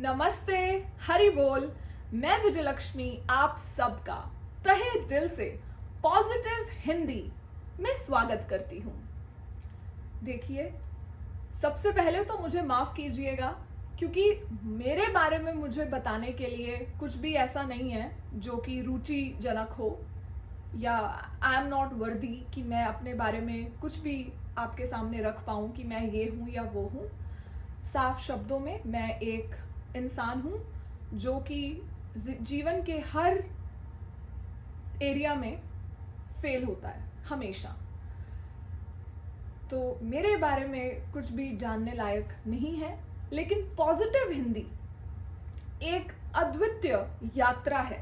नमस्ते, हरि बोल। मैं विजयलक्ष्मी आप सबका तहे दिल से पॉजिटिव हिंदी में स्वागत करती हूँ। देखिए, सबसे पहले तो मुझे माफ़ कीजिएगा क्योंकि मेरे बारे में मुझे बताने के लिए कुछ भी ऐसा नहीं है जो कि रुचिजनक हो या आई एम नॉट वर्दी कि मैं अपने बारे में कुछ भी आपके सामने रख पाऊँ कि मैं ये हूँ या वो हूँ। साफ शब्दों में मैं एक इंसान हूँ जो कि जीवन के हर एरिया में फेल होता है हमेशा। तो मेरे बारे में कुछ भी जानने लायक नहीं है, लेकिन पॉजिटिव हिंदी एक अद्वितीय यात्रा है,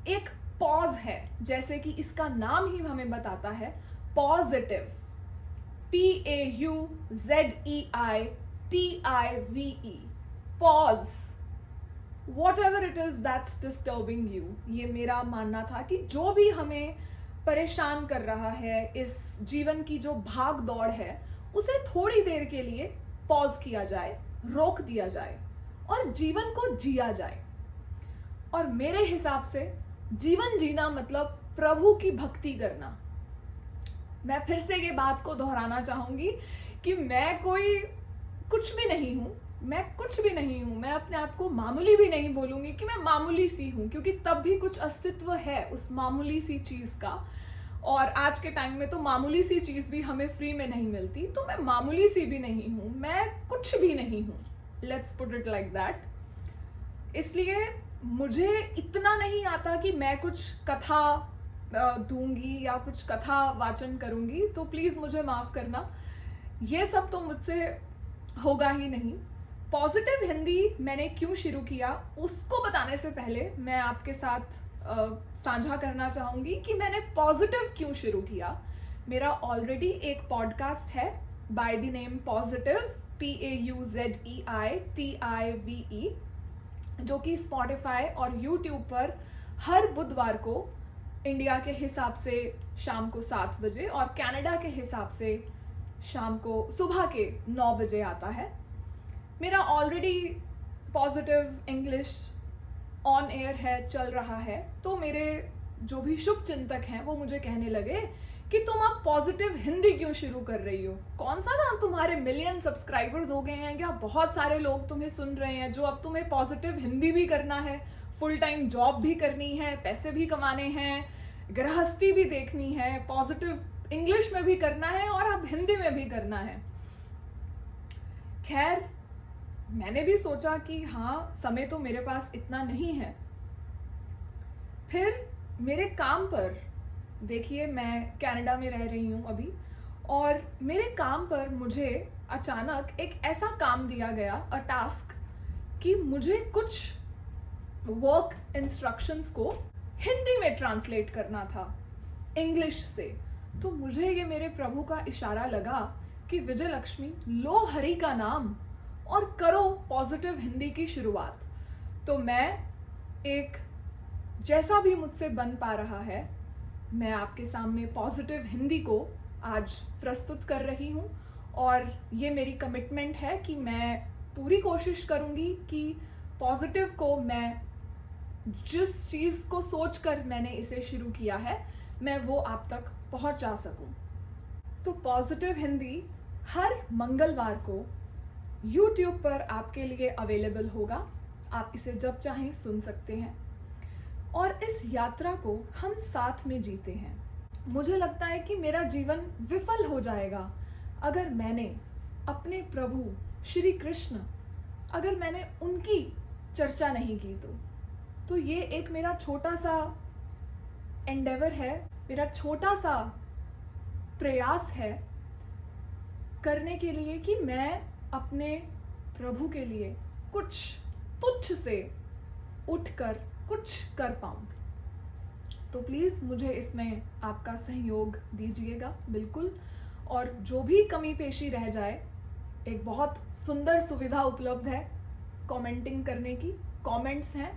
एक पॉज है, जैसे कि इसका नाम ही हमें बताता है। Positive, PAUZEITIVE, pause, what ever it is that's disturbing you. ये मेरा मानना था कि जो भी हमें परेशान कर रहा है, इस जीवन की जो भाग दौड़ है, उसे थोड़ी देर के लिए पॉज किया जाए, रोक दिया जाए और जीवन को जिया जाए। और मेरे हिसाब से जीवन जीना मतलब प्रभु की भक्ति करना। मैं फिर से ये बात को दोहराना चाहूंगी कि मैं कोई कुछ भी नहीं हूँ, मैं कुछ भी नहीं हूँ। मैं अपने आप को मामूली भी नहीं बोलूँगी कि मैं मामूली सी हूँ, क्योंकि तब भी कुछ अस्तित्व है उस मामूली सी चीज़ का। और आज के टाइम में तो मामूली सी चीज़ भी हमें फ्री में नहीं मिलती, तो मैं मामूली सी भी नहीं हूँ, मैं कुछ भी नहीं हूँ। Let's put it like that. इसलिए मुझे इतना नहीं आता कि मैं कुछ कथा दूंगी या कुछ कथा वाचन करूंगी, तो प्लीज़ मुझे माफ़ करना, ये सब तो मुझसे होगा ही नहीं। पॉजिटिव हिंदी मैंने क्यों शुरू किया उसको बताने से पहले मैं आपके साथ साझा करना चाहूँगी कि मैंने पॉजिटिव क्यों शुरू किया। मेरा ऑलरेडी एक पॉडकास्ट है by the name positive, PAUZEITIVE, जो कि स्पॉटिफाई और यूट्यूब पर हर बुधवार को इंडिया के हिसाब से शाम को 7 बजे और कनाडा के हिसाब से शाम को सुबह के 9 बजे आता है। मेरा already positive English on air है, चल रहा है। तो मेरे जो भी शुभ चिंतक हैं वो मुझे कहने लगे कि तुम अब पॉजिटिव हिंदी क्यों शुरू कर रही हो? कौन सा ना तुम्हारे मिलियन सब्सक्राइबर्स हो गए हैं क्या? बहुत सारे लोग तुम्हें सुन रहे हैं, जो अब तुम्हें पॉजिटिव हिंदी भी करना है, फुल टाइम जॉब भी करनी है, पैसे भी कमाने हैं, गृहस्थी भी देखनी है, पॉजिटिव इंग्लिश में भी करना है और अब हिंदी में भी करना है। खैर, मैंने भी सोचा कि हाँ, समय तो मेरे पास इतना नहीं है। फिर मेरे काम पर, देखिए मैं कनाडा में रह रही हूँ अभी, और मेरे काम पर मुझे अचानक एक ऐसा काम दिया गया, अ टास्क, कि मुझे कुछ वर्क इंस्ट्रक्शंस को हिंदी में ट्रांसलेट करना था इंग्लिश से। तो मुझे ये मेरे प्रभु का इशारा लगा कि विजयलक्ष्मी, लो हरि का नाम और करो पॉजिटिव हिंदी की शुरुआत। तो मैं एक, जैसा भी मुझसे बन पा रहा है, मैं आपके सामने पॉजिटिव हिंदी को आज प्रस्तुत कर रही हूँ। और ये मेरी कमिटमेंट है कि मैं पूरी कोशिश करूँगी कि पॉजिटिव को, मैं जिस चीज़ को सोचकर मैंने इसे शुरू किया है, मैं वो आप तक पहुँचा सकूँ। तो पॉजिटिव हिंदी हर मंगलवार को YouTube पर आपके लिए अवेलेबल होगा। आप इसे जब चाहें सुन सकते हैं और इस यात्रा को हम साथ में जीते हैं। मुझे लगता है कि मेरा जीवन विफल हो जाएगा अगर मैंने अपने प्रभु श्री कृष्ण, अगर मैंने उनकी चर्चा नहीं की। तो ये एक मेरा छोटा सा एंडेवर है, मेरा छोटा सा प्रयास है करने के लिए कि मैं अपने प्रभु के लिए कुछ तुच्छ से उठकर कुछ कर पाऊँ। तो प्लीज़ मुझे इसमें आपका सहयोग दीजिएगा, बिल्कुल। और जो भी कमी पेशी रह जाए, एक बहुत सुंदर सुविधा उपलब्ध है कमेंटिंग करने की। कमेंट्स हैं,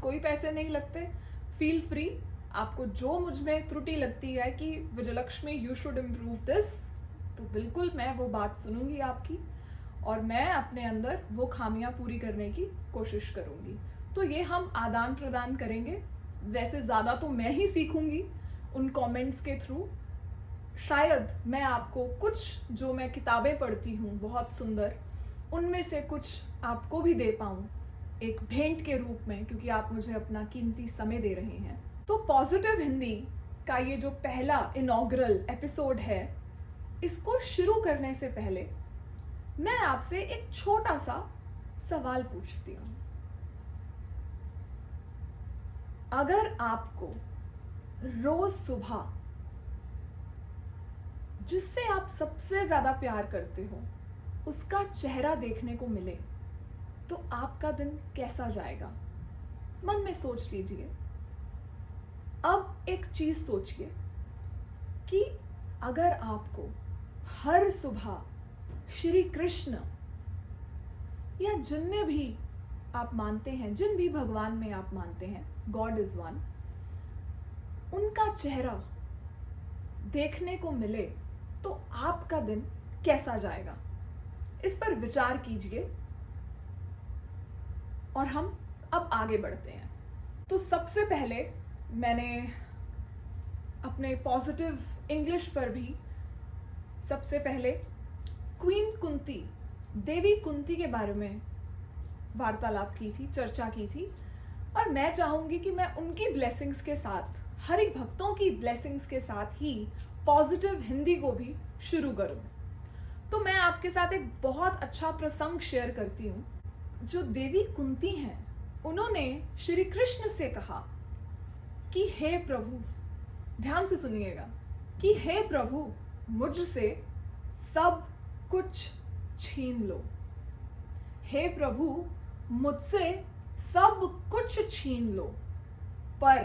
कोई पैसे नहीं लगते, फील फ्री। आपको जो मुझ में त्रुटि लगती है कि Vijayalakshmi you should improve this, तो बिल्कुल मैं वो बात सुनूंगी आपकी। और मैं अपने अंदर वो खामियां पूरी करने की कोशिश करूँगी। तो ये हम आदान प्रदान करेंगे। वैसे ज़्यादा तो मैं ही सीखूँगी उन कमेंट्स के थ्रू। शायद मैं आपको कुछ जो मैं किताबें पढ़ती हूँ बहुत सुंदर, उनमें से कुछ आपको भी दे पाऊँ एक भेंट के रूप में, क्योंकि आप मुझे अपना कीमती समय दे रहे हैं। तो पॉजिटिव हिंदी का ये जो पहला इनॉग्रल एपिसोड है, इसको शुरू करने से पहले मैं आपसे एक छोटा सा सवाल पूछती हूँ। अगर आपको रोज सुबह जिससे आप सबसे ज़्यादा प्यार करते हो उसका चेहरा देखने को मिले, तो आपका दिन कैसा जाएगा? मन में सोच लीजिए। अब एक चीज़ सोचिए कि अगर आपको हर सुबह श्री कृष्ण या जिनमें भी आप मानते हैं, जिन भी भगवान में आप मानते हैं, गॉड इज वन, उनका चेहरा देखने को मिले, तो आपका दिन कैसा जाएगा? इस पर विचार कीजिए और हम अब आगे बढ़ते हैं। तो सबसे पहले मैंने अपने पॉजिटिव इंग्लिश पर भी सबसे पहले क्वीन कुंती, देवी कुंती के बारे में वार्तालाप की थी, चर्चा की थी, और मैं चाहूँगी कि मैं उनकी ब्लेसिंग्स के साथ, हर एक भक्तों की ब्लेसिंग्स के साथ ही पॉजिटिव हिंदी को भी शुरू करूँ। तो मैं आपके साथ एक बहुत अच्छा प्रसंग शेयर करती हूँ। जो देवी कुंती हैं, उन्होंने श्री कृष्ण से कहा कि हे प्रभु, ध्यान से सुनिएगा, कि हे प्रभु, मुझसे सब कुछ छीन लो। हे प्रभु, मुझसे सब कुछ छीन लो, पर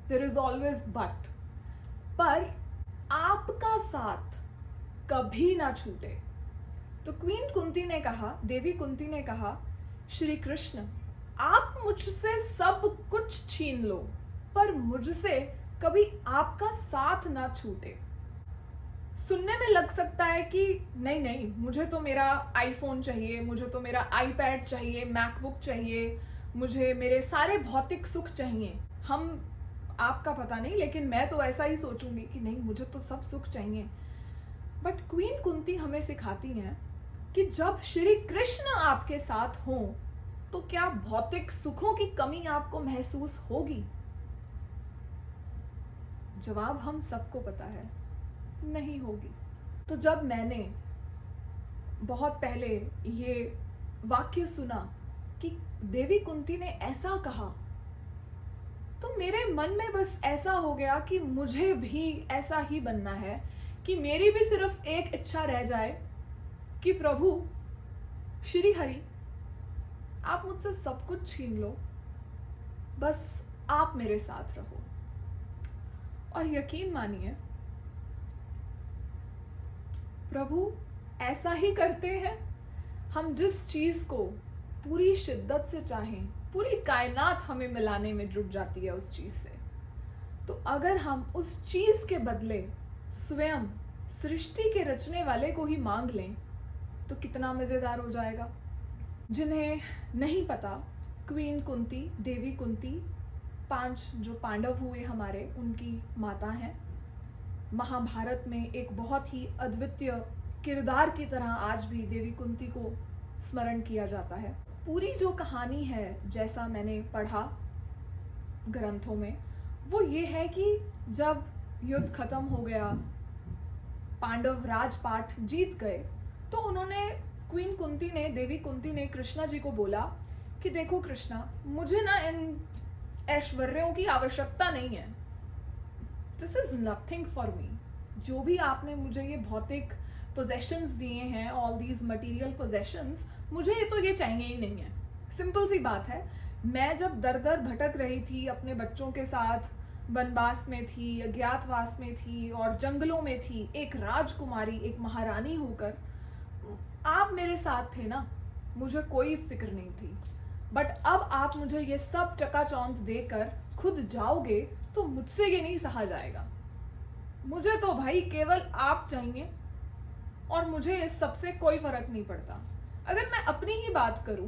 देयर इज ऑलवेज बट, पर आपका साथ कभी ना छूटे। तो क्वीन कुंती ने कहा, देवी कुंती ने कहा, श्री कृष्ण, आप मुझसे सब कुछ छीन लो, पर मुझसे कभी आपका साथ ना छूटे। सुनने में लग सकता है कि नहीं नहीं, मुझे तो मेरा आईफोन चाहिए, मुझे तो मेरा आईपैड चाहिए, मैकबुक चाहिए, मुझे मेरे सारे भौतिक सुख चाहिए। हम, आपका पता नहीं, लेकिन मैं तो ऐसा ही सोचूंगी कि नहीं, मुझे तो सब सुख चाहिए। बट क्वीन कुंती हमें सिखाती हैं कि जब श्री कृष्ण आपके साथ हों, तो क्या भौतिक सुखों की कमी आपको महसूस होगी? जवाब हम सबको पता है, नहीं होगी। तो जब मैंने बहुत पहले ये वाक्य सुना कि देवी कुंती ने ऐसा कहा, तो मेरे मन में बस ऐसा हो गया कि मुझे भी ऐसा ही बनना है, कि मेरी भी सिर्फ एक इच्छा रह जाए कि प्रभु श्री हरि, आप मुझसे सब कुछ छीन लो, बस आप मेरे साथ रहो। और यकीन मानिए, प्रभु ऐसा ही करते हैं। हम जिस चीज़ को पूरी शिद्दत से चाहें, पूरी कायनात हमें मिलाने में जुट जाती है उस चीज़ से। तो अगर हम उस चीज़ के बदले स्वयं सृष्टि के रचने वाले को ही मांग लें, तो कितना मज़ेदार हो जाएगा। जिन्हें नहीं पता, क्वीन कुंती, देवी कुंती 5 जो पांडव हुए हमारे, उनकी माता हैं। महाभारत में एक बहुत ही अद्वितीय किरदार की तरह आज भी देवी कुंती को स्मरण किया जाता है। पूरी जो कहानी है, जैसा मैंने पढ़ा ग्रंथों में, वो ये है कि जब युद्ध खत्म हो गया, पांडव राजपाट जीत गए, तो उन्होंने, क्वीन कुंती ने, देवी कुंती ने कृष्णा जी को बोला कि देखो कृष्णा, मुझे ना इन ऐश्वर्यों की आवश्यकता नहीं है। This is nothing for me. जो भी आपने मुझे ये भौतिक पोजेशंस दिए हैं, ऑल दीज मटीरियल पोजेशंस, मुझे ये तो ये चाहिए ही नहीं है। सिंपल सी बात है। मैं जब दर दर भटक रही थी, अपने बच्चों के साथ वनवास में थी, अज्ञातवास में थी और जंगलों में थी, एक राजकुमारी, एक महारानी होकर, आप मेरे साथ थे ना, मुझे कोई फिक्र नहीं थी। बट अब आप मुझे ये सब चकाचौंध देकर खुद जाओगे, तो मुझसे ये नहीं सहा जाएगा। मुझे तो भाई केवल आप चाहिए, और मुझे इस सब से कोई फर्क नहीं पड़ता। अगर मैं अपनी ही बात करूं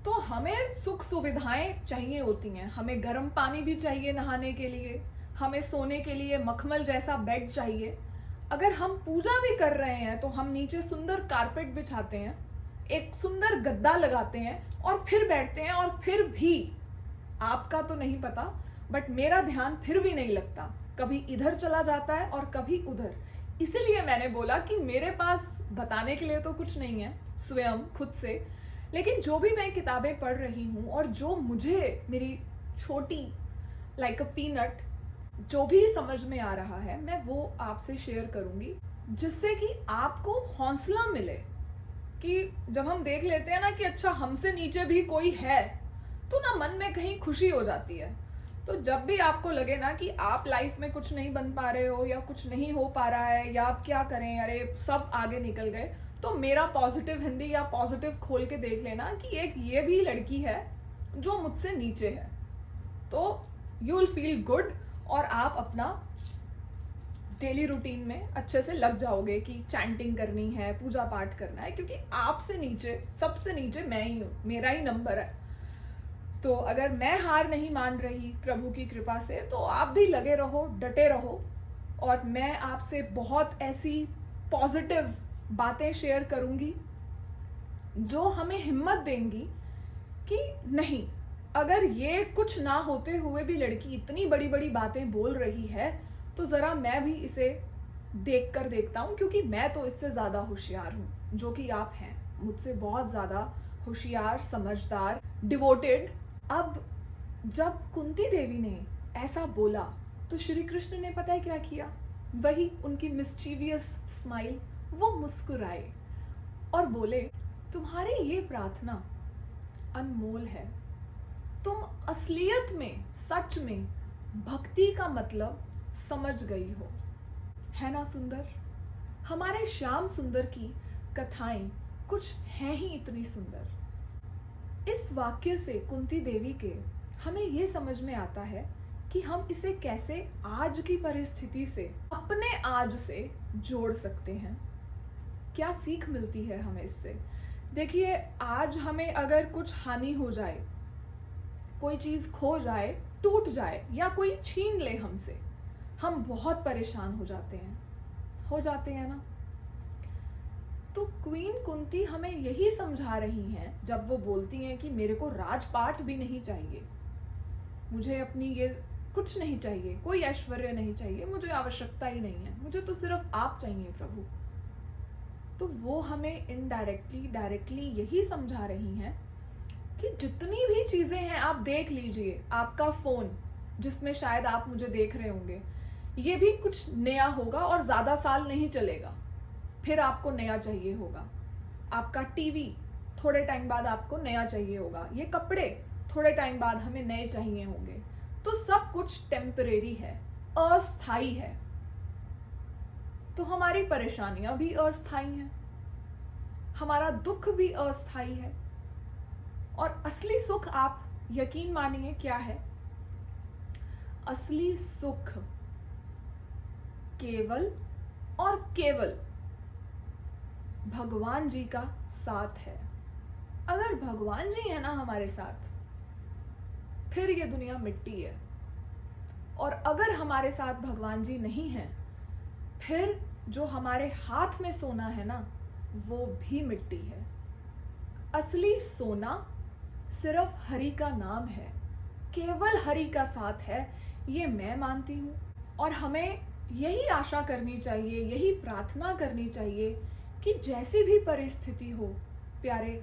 तो हमें सुख सुविधाएं चाहिए होती हैं। हमें गर्म पानी भी चाहिए नहाने के लिए, हमें सोने के लिए मखमल जैसा बेड चाहिए। अगर हम पूजा भी कर रहे हैं तो हम नीचे सुंदर कारपेट बिछाते हैं, एक सुंदर गद्दा लगाते हैं और फिर बैठते हैं। और फिर भी आपका तो नहीं पता, बट मेरा ध्यान फिर भी नहीं लगता, कभी इधर चला जाता है और कभी उधर। इसीलिए मैंने बोला कि मेरे पास बताने के लिए तो कुछ नहीं है स्वयं खुद से, लेकिन जो भी मैं किताबें पढ़ रही हूँ और जो मुझे मेरी छोटी लाइक अ पीनट जो भी समझ में आ रहा है, मैं वो आपसे शेयर करूँगी, जिससे कि आपको हौसला मिले कि जब हम देख लेते हैं ना कि अच्छा हमसे नीचे भी कोई है, तो ना मन में कहीं खुशी हो जाती है। तो जब भी आपको लगे ना कि आप लाइफ में कुछ नहीं बन पा रहे हो या कुछ नहीं हो पा रहा है या आप क्या करें, अरे सब आगे निकल गए, तो मेरा पॉजिटिव हिंदी या पॉजिटिव खोल के देख लेना कि एक ये भी लड़की है जो मुझसे नीचे है। तो यू विल फील गुड और आप अपना डेली रूटीन में अच्छे से लग जाओगे कि चैंटिंग करनी है, पूजा पाठ करना है, क्योंकि आपसे नीचे, सबसे नीचे मैं ही हूँ, मेरा ही नंबर है। तो अगर मैं हार नहीं मान रही प्रभु की कृपा से, तो आप भी लगे रहो, डटे रहो। और मैं आपसे बहुत ऐसी पॉजिटिव बातें शेयर करूँगी जो हमें हिम्मत देंगी कि नहीं, अगर ये कुछ ना होते हुए भी लड़की इतनी बड़ी बड़ी बातें बोल रही है, तो ज़रा मैं भी इसे देख कर देखता हूँ, क्योंकि मैं तो इससे ज़्यादा होशियार हूँ जो कि आप हैं, मुझसे बहुत ज़्यादा होशियार, समझदार, डिवोटेड। अब जब कुंती देवी ने ऐसा बोला तो श्री कृष्ण ने पता है क्या किया? वही उनकी मिस्चीवियस स्माइल, वो मुस्कुराए और बोले, तुम्हारी ये प्रार्थना अनमोल है, तुम असलियत में, सच में भक्ति का मतलब समझ गई हो। है ना सुंदर? हमारे श्याम सुंदर की कथाएं कुछ हैं ही इतनी सुंदर। इस वाक्य से कुंती देवी के हमें ये समझ में आता है कि हम इसे कैसे आज की परिस्थिति से, अपने आज से जोड़ सकते हैं। क्या सीख मिलती है हमें इससे? देखिए, आज हमें अगर कुछ हानि हो जाए, कोई चीज़ खो जाए, टूट जाए या कोई छीन ले हमसे, हम बहुत परेशान हो जाते हैं ना। तो क्वीन कुंती हमें यही समझा रही हैं जब वो बोलती हैं कि मेरे को राजपाट भी नहीं चाहिए, मुझे अपनी ये कुछ नहीं चाहिए, कोई ऐश्वर्य नहीं चाहिए, मुझे आवश्यकता ही नहीं है, मुझे तो सिर्फ आप चाहिए प्रभु। तो वो हमें इनडायरेक्टली, डायरेक्टली यही समझा रही हैं कि जितनी भी चीज़ें हैं, आप देख लीजिए, आपका फ़ोन जिसमें शायद आप मुझे देख रहे होंगे, ये भी कुछ नया होगा और ज़्यादा साल नहीं चलेगा, फिर आपको नया चाहिए होगा। आपका टीवी थोड़े टाइम बाद आपको नया चाहिए होगा, ये कपड़े थोड़े टाइम बाद हमें नए चाहिए होंगे। तो सब कुछ टेम्परेरी है, अस्थाई है। तो हमारी परेशानियां भी अस्थाई हैं, हमारा दुख भी अस्थाई है। और असली सुख, आप यकीन मानिए क्या है? असली सुख केवल और केवल भगवान जी का साथ है। अगर भगवान जी है ना हमारे साथ, फिर ये दुनिया मिट्टी है। और अगर हमारे साथ भगवान जी नहीं हैं, फिर जो हमारे हाथ में सोना है ना, वो भी मिट्टी है। असली सोना सिर्फ हरि का नाम है, केवल हरि का साथ है, ये मैं मानती हूँ। और हमें यही आशा करनी चाहिए, यही प्रार्थना करनी चाहिए कि जैसी भी परिस्थिति हो प्यारे,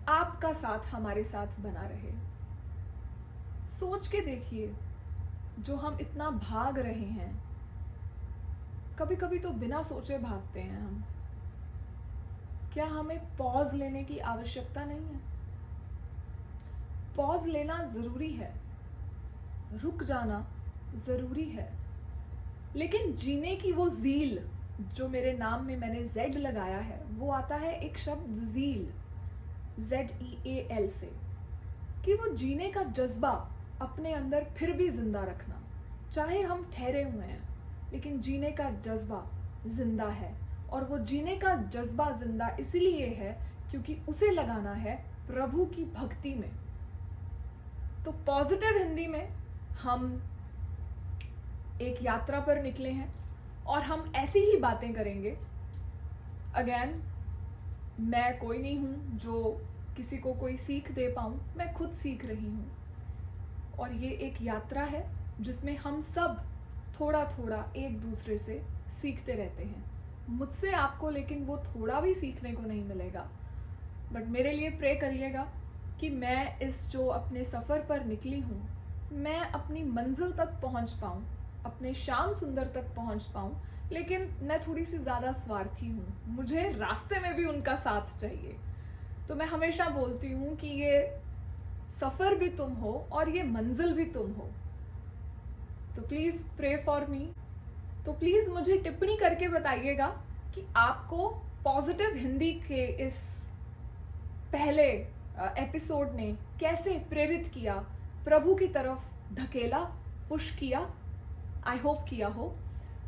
आपका साथ हमारे साथ बना रहे। सोच के देखिए, जो हम इतना भाग रहे हैं, कभी कभी तो बिना सोचे भागते हैं हम। क्या हमें पॉज लेने की आवश्यकता नहीं है? पॉज लेना ज़रूरी है, रुक जाना ज़रूरी है, लेकिन जीने की वो ज़ील, जो मेरे नाम में मैंने जेड लगाया है, वो आता है एक शब्द ज़ील, ZEAL से, कि वो जीने का जज्बा अपने अंदर फिर भी ज़िंदा रखना। चाहे हम ठहरे हुए हैं, लेकिन जीने का जज्बा ज़िंदा है। और वो जीने का जज्बा जिंदा इसलिए है क्योंकि उसे लगाना है प्रभु की भक्ति में। तो पॉजिटिव हिंदी में हम एक यात्रा पर निकले हैं और हम ऐसी ही बातें करेंगे। अगेन, मैं कोई नहीं हूँ जो किसी को कोई सीख दे पाऊँ, मैं खुद सीख रही हूँ। और ये एक यात्रा है जिसमें हम सब थोड़ा थोड़ा एक दूसरे से सीखते रहते हैं। मुझसे आपको लेकिन वो थोड़ा भी सीखने को नहीं मिलेगा, बट मेरे लिए प्रे करिएगा कि मैं इस जो अपने सफ़र पर निकली हूँ, मैं अपनी मंजिल तक पहुँच पाऊँ, अपने श्याम सुंदर तक पहुँच पाऊँ। लेकिन मैं थोड़ी सी ज़्यादा स्वार्थी हूँ, मुझे रास्ते में भी उनका साथ चाहिए। तो मैं हमेशा बोलती हूँ कि ये सफ़र भी तुम हो और ये मंजिल भी तुम हो। तो प्लीज़ प्रे फॉर मी। तो प्लीज़ मुझे टिप्पणी करके बताइएगा कि आपको पॉजिटिव हिंदी के इस पहले एपिसोड ने कैसे प्रेरित किया, प्रभु की तरफ धकेला, पुश किया। आई होप किया हो।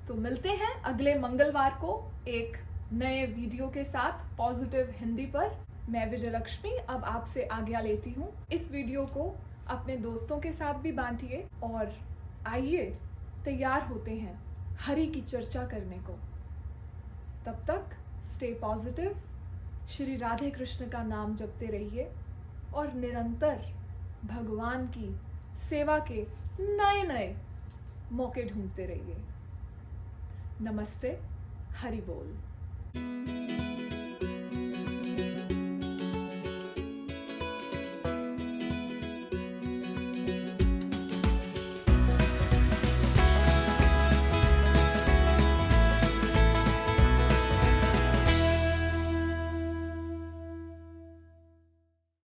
तो मिलते हैं अगले मंगलवार को एक नए वीडियो के साथ पॉजिटिव हिंदी पर। मैं विजयलक्ष्मी अब आपसे आज्ञा लेती हूँ। इस वीडियो को अपने दोस्तों के साथ भी बांटिए और आइए तैयार होते हैं हरि की चर्चा करने को। तब तक स्टे पॉजिटिव, श्री राधे कृष्ण का नाम जपते रहिए और निरंतर भगवान की सेवा के नए नए मौके ढूंढते रहिए। नमस्ते, हरि बोल।